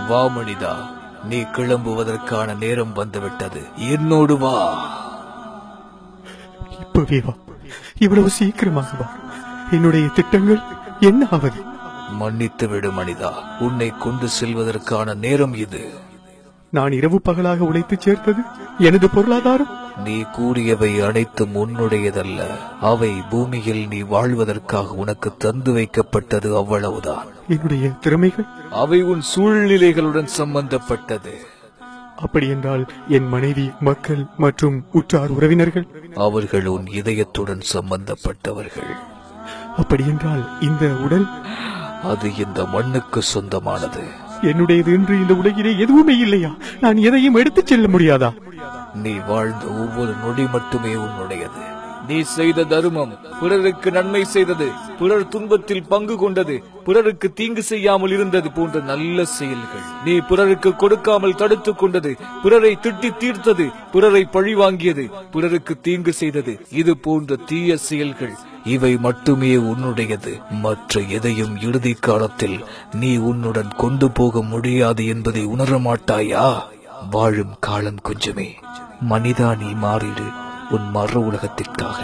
வா மனிதா, நீ கிளம்புவதற்கான நேரம் வந்துவிட்டது. என்னோடு வா. இப்பவே வா. இவ்வளவு சீக்கிரமாக வா. என்னுடைய திட்டங்கள் என்ன ஆவது? மன்னித்து விடு மனிதா, உன்னை கொண்டு செல்வதற்கான நேரம் இது. நான் இரவு பகலாக உழைத்து சேர்த்தது எனது பொருளாதாரம். நீ கூறியவை அனைத்தும் உன்னுடையதல்ல. அவை பூமியில் நீ வாழ்வதற்காக உனக்கு தந்து வைக்கப்பட்டது, அவ்வளவுதான். என்னுடைய திறமைகள்? அவை உன் சூழ்நிலைகளுடன் சம்பந்தப்பட்டது. அப்படி என்றால் என் மனைவி, மக்கள் மற்றும் உற்றார் உறவினர்கள்? அவர்கள் உன் இதயத்துடன் சம்பந்தப்பட்டவர்கள். அப்படி என்றால் இந்த உடல்? அது இந்த மண்ணுக்கு சொந்தமானது. என்னுடையது என்று இந்த உலகிலே எதுவுமே இல்லையா? நான் எதையும் எடுத்துச் செல்ல முடியாதா? நீ வாழ்ந்த ஒவ்வொரு நொடி மட்டுமே உன்னுடையது. நீ செய்த தர்மம், பிறருக்கு நன்மை செய்தது, பிறர் துன்பத்தில் பங்கு கொண்டது, பிறருக்கு தீங்கு செய்யாமல் இருந்தது போன்ற நல்ல செயல்கள், நீ பிறருக்கு கொடுக்காமல் தடுத்துக் கொண்டது, பிறரை திட்டி தீர்த்தது, பிறரை பழி வாங்கியது, பிறருக்கு தீங்கு செய்தது, இது போன்ற தீய செயல்கள், இவை மட்டுமே உன்னுடையது. மற்ற எதையும் இறுதி காலத்தில் நீ உன்னுடன் கொண்டு போக முடியாது என்பதை உணர மாட்டாயா? வாழும் காலம் கொஞ்சமே. மனிதா, நீ மாறிடு உன் மறு உலகத்திற்காக.